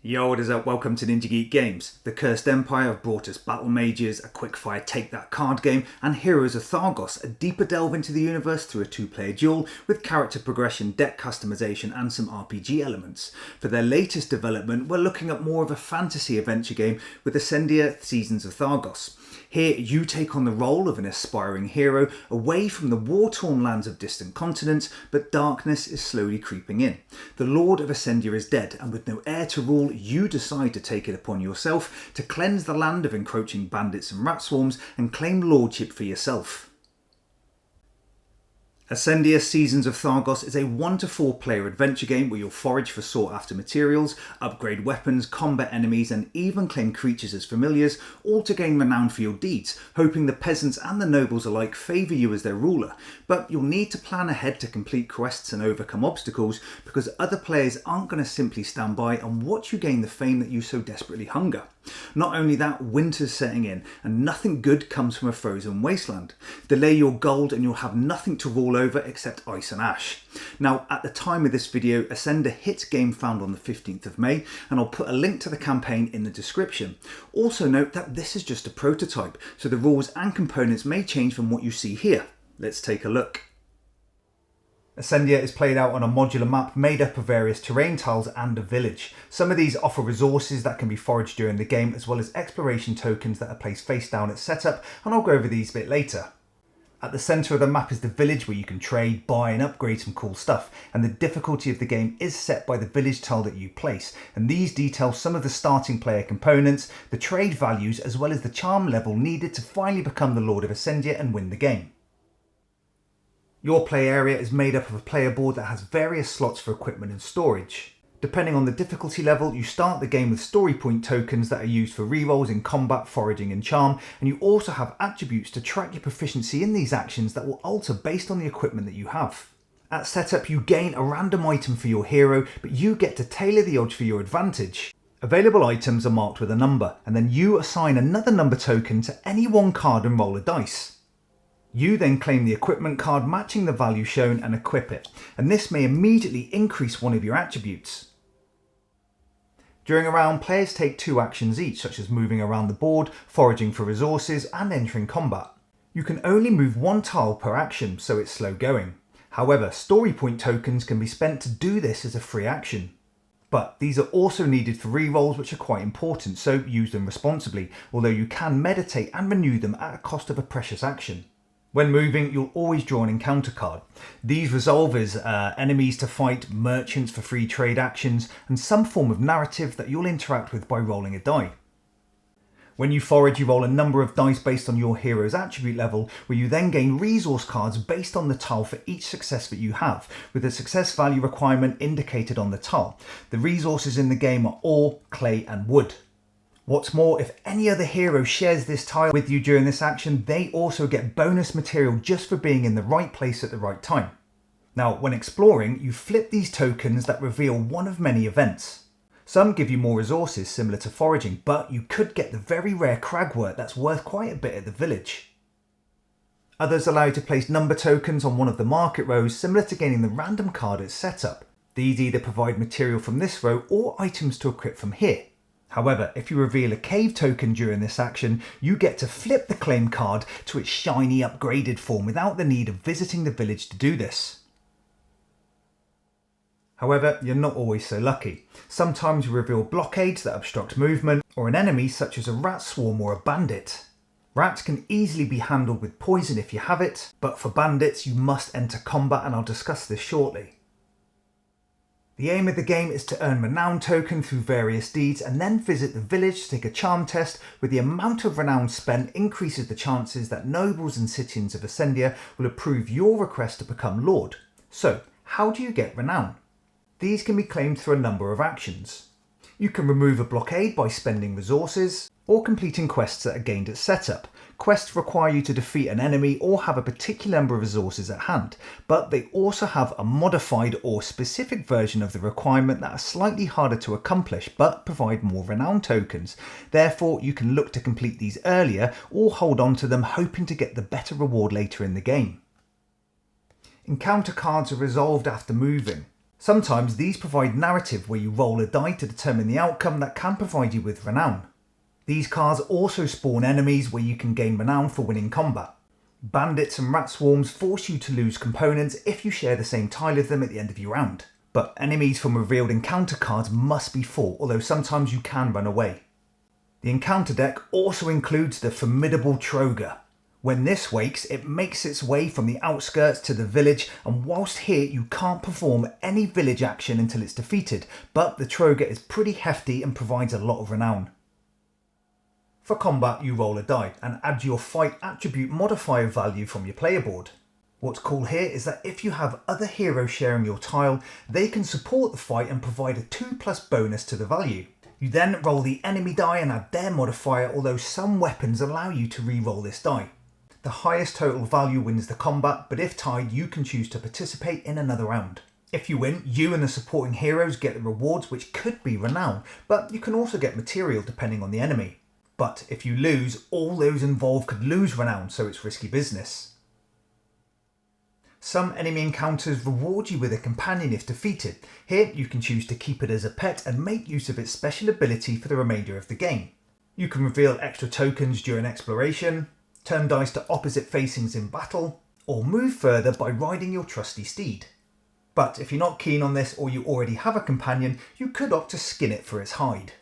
Yo, what is up? Welcome to NinjaGeek Games. The Cursed Empire have brought us Battle Mages, a quickfire take that card game, and Heroes of Thargos, a deeper delve into the universe through a two-player duel with character progression, deck customization and some RPG elements. For their latest development, we're looking at more of a fantasy adventure game with Ascendia Seasons of Thargos. Here, you take on the role of an aspiring hero away from the war-torn lands of distant continents, but darkness is slowly creeping in. The Lord of Ascendia is dead, and with no heir to rule, you decide to take it upon yourself to cleanse the land of encroaching bandits and rat swarms and claim lordship for yourself. Ascendia Seasons of Thargos is a 1 to 4 player adventure game where you'll forage for sought after materials, upgrade weapons, combat enemies and even claim creatures as familiars, all to gain renown for your deeds, hoping the peasants and the nobles alike favour you as their ruler. But you'll need to plan ahead to complete quests and overcome obstacles because other players aren't going to simply stand by and watch you gain the fame that you so desperately hunger. Not only that, winter's setting in and nothing good comes from a frozen wasteland. Delay your gold and you'll have nothing to rule over except ice and ash. Now, at the time of this video, Ascendia hit Gamefound on the 15th of May, and I'll put a link to the campaign in the description. Also note that this is just a prototype, so the rules and components may change from what you see here. Let's take a look. Ascendia is played out on a modular map made up of various terrain tiles and a village. Some of these offer resources that can be foraged during the game, as well as exploration tokens that are placed face down at setup, and I'll go over these a bit later. At the centre of the map is the village where you can trade, buy and upgrade some cool stuff, and the difficulty of the game is set by the village tile that you place, and these detail some of the starting player components, the trade values, as well as the charm level needed to finally become the Lord of Ascendia and win the game. Your play area is made up of a player board that has various slots for equipment and storage. Depending on the difficulty level, you start the game with story point tokens that are used for rerolls in combat, foraging and charm, and you also have attributes to track your proficiency in these actions that will alter based on the equipment that you have. At setup, you gain a random item for your hero, but you get to tailor the odds for your advantage. Available items are marked with a number, and then you assign another number token to any one card and roll a dice. You then claim the equipment card matching the value shown and equip it, and this may immediately increase one of your attributes. During a round, players take 2 actions each, such as moving around the board, foraging for resources, and entering combat. You can only move 1 tile per action, so it's slow going. However, story point tokens can be spent to do this as a free action. But these are also needed for rerolls, which are quite important, so use them responsibly, although you can meditate and renew them at a cost of a precious action. When moving, you'll always draw an encounter card. These resolve as enemies to fight, merchants for free trade actions, and some form of narrative that you'll interact with by rolling a die. When you forage, you roll a number of dice based on your hero's attribute level, where you then gain resource cards based on the tile for each success that you have, with a success value requirement indicated on the tile. The resources in the game are ore, clay and wood. What's more, if any other hero shares this tile with you during this action, they also get bonus material just for being in the right place at the right time. Now, when exploring, you flip these tokens that reveal one of many events. Some give you more resources similar to foraging, but you could get the very rare cragwort that's worth quite a bit at the village. Others allow you to place number tokens on one of the market rows, similar to gaining the random card at setup. These either provide material from this row or items to equip from here. However, if you reveal a cave token during this action, you get to flip the claim card to its shiny upgraded form without the need of visiting the village to do this. However, you're not always so lucky. Sometimes you reveal blockades that obstruct movement, or an enemy such as a rat swarm or a bandit. Rats can easily be handled with poison if you have it, but for bandits you must enter combat, and I'll discuss this shortly. The aim of the game is to earn renown token through various deeds and then visit the village to take a charm test, where the amount of renown spent increases the chances that nobles and citizens of Ascendia will approve your request to become lord. So, how do you get renown? These can be claimed through a number of actions. You can remove a blockade by spending resources, or completing quests that are gained at setup. Quests require you to defeat an enemy or have a particular number of resources at hand, but they also have a modified or specific version of the requirement that are slightly harder to accomplish but provide more renown tokens. Therefore, you can look to complete these earlier or hold on to them, hoping to get the better reward later in the game. Encounter cards are resolved after moving. Sometimes these provide narrative where you roll a die to determine the outcome that can provide you with renown. These cards also spawn enemies where you can gain renown for winning combat. Bandits and rat swarms force you to lose components if you share the same tile of them at the end of your round. But enemies from revealed encounter cards must be fought, although sometimes you can run away. The encounter deck also includes the formidable Troger. When this wakes, it makes its way from the outskirts to the village, and whilst here you can't perform any village action until it's defeated, but the Troger is pretty hefty and provides a lot of renown. For combat, you roll a die and add your fight attribute modifier value from your player board. What's cool here is that if you have other heroes sharing your tile, they can support the fight and provide a 2+ bonus to the value. You then roll the enemy die and add their modifier, although some weapons allow you to re-roll this die. The highest total value wins the combat, but if tied, you can choose to participate in another round. If you win, you and the supporting heroes get the rewards, which could be renown, but you can also get material depending on the enemy. But if you lose, all those involved could lose renown, so it's risky business. Some enemy encounters reward you with a companion if defeated. Here you can choose to keep it as a pet and make use of its special ability for the remainder of the game. You can reveal extra tokens during exploration, turn dice to opposite facings in battle, or move further by riding your trusty steed. But if you're not keen on this or you already have a companion, you could opt to skin it for its hide.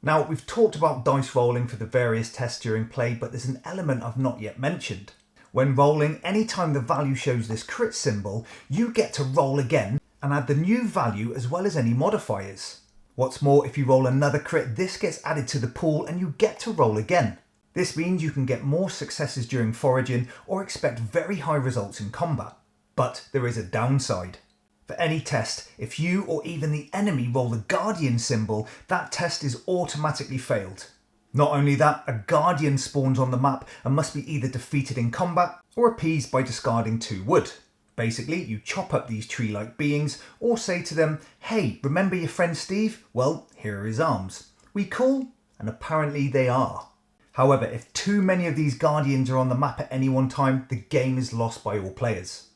Now, we've talked about dice rolling for the various tests during play, but there's an element I've not yet mentioned. When rolling, anytime the value shows this crit symbol, you get to roll again and add the new value as well as any modifiers. What's more, if you roll another crit, this gets added to the pool and you get to roll again. This means you can get more successes during foraging or expect very high results in combat. But there is a downside. For any test, if you or even the enemy roll the Guardian symbol, that test is automatically failed. Not only that, a Guardian spawns on the map and must be either defeated in combat or appeased by discarding 2 wood. Basically, you chop up these tree-like beings or say to them, "Hey, remember your friend Steve? Well, here are his arms. We cool?" And apparently they are. However, if too many of these Guardians are on the map at any one time, the game is lost by all players.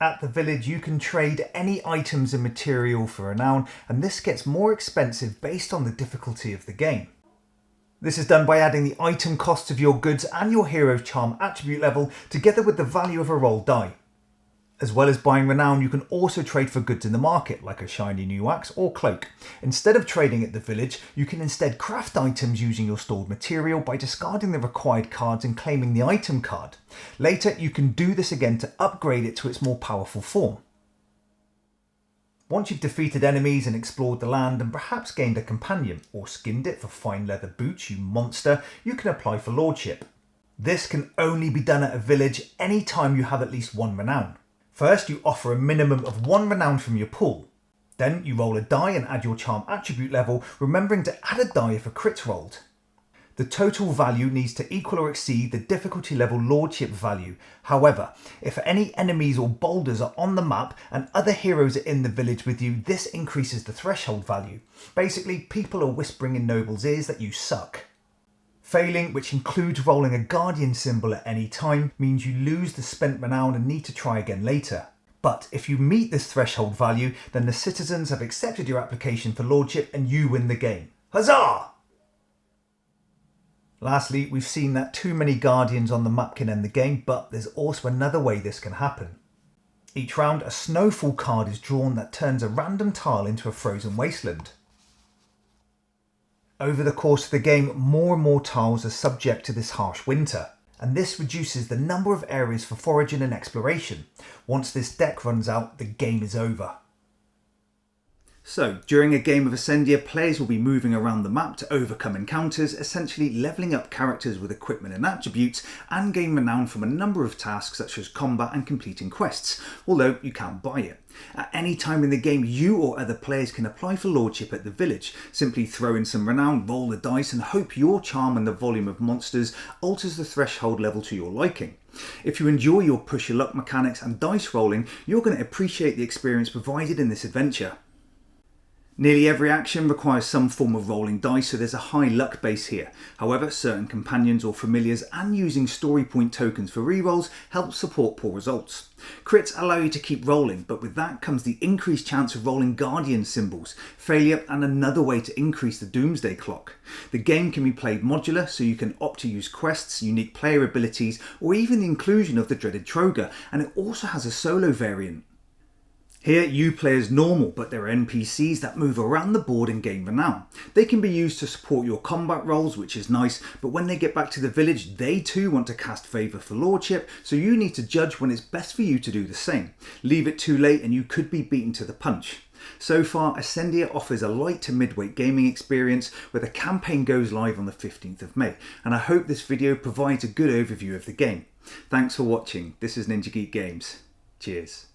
At the village, you can trade any items and material for renown, and this gets more expensive based on the difficulty of the game. This is done by adding the item costs of your goods and your hero's charm attribute level together with the value of a rolled die. As well as buying renown, you can also trade for goods in the market, like a shiny new axe or cloak. Instead of trading at the village, you can instead craft items using your stored material by discarding the required cards and claiming the item card. Later, you can do this again to upgrade it to its more powerful form. Once you've defeated enemies and explored the land and perhaps gained a companion, or skinned it for fine leather boots, you monster, you can apply for lordship. This can only be done at a village anytime you have at least 1 renown. First, you offer a minimum of 1 renown from your pool. Then you roll a die and add your charm attribute level, remembering to add a die if a crit's rolled. The total value needs to equal or exceed the difficulty level lordship value. However, if any enemies or boulders are on the map and other heroes are in the village with you, this increases the threshold value. Basically, people are whispering in nobles' ears that you suck. Failing, which includes rolling a Guardian symbol at any time, means you lose the spent renown and need to try again later. But if you meet this threshold value, then the citizens have accepted your application for lordship and you win the game. Huzzah! Lastly, we've seen that too many Guardians on the map can end the game, but there's also another way this can happen. Each round, a snowfall card is drawn that turns a random tile into a frozen wasteland. Over the course of the game, more and more tiles are subject to this harsh winter, and this reduces the number of areas for foraging and exploration. Once this deck runs out, the game is over. So, during a game of Ascendia, players will be moving around the map to overcome encounters, essentially levelling up characters with equipment and attributes, and gain renown from a number of tasks such as combat and completing quests, although you can't buy it. At any time in the game, you or other players can apply for lordship at the village. Simply throw in some renown, roll the dice, and hope your charm and the volume of monsters alters the threshold level to your liking. If you enjoy your push your luck mechanics and dice rolling, you're going to appreciate the experience provided in this adventure. Nearly every action requires some form of rolling dice, so there's a high luck base here. However, certain companions or familiars and using story point tokens for rerolls helps support poor results. Crits allow you to keep rolling, but with that comes the increased chance of rolling guardian symbols, failure and another way to increase the doomsday clock. The game can be played modular, so you can opt to use quests, unique player abilities, or even the inclusion of the dreaded Troga, and it also has a solo variant. Here you play as normal, but there are NPCs that move around the board and gain renown. They can be used to support your combat rolls, which is nice, but when they get back to the village they too want to cast favour for lordship, so you need to judge when it's best for you to do the same. Leave it too late and you could be beaten to the punch. So far, Ascendia offers a light to midweight gaming experience where the campaign goes live on the 15th of May, and I hope this video provides a good overview of the game. Thanks for watching. This is NinjaGeek Games. Cheers.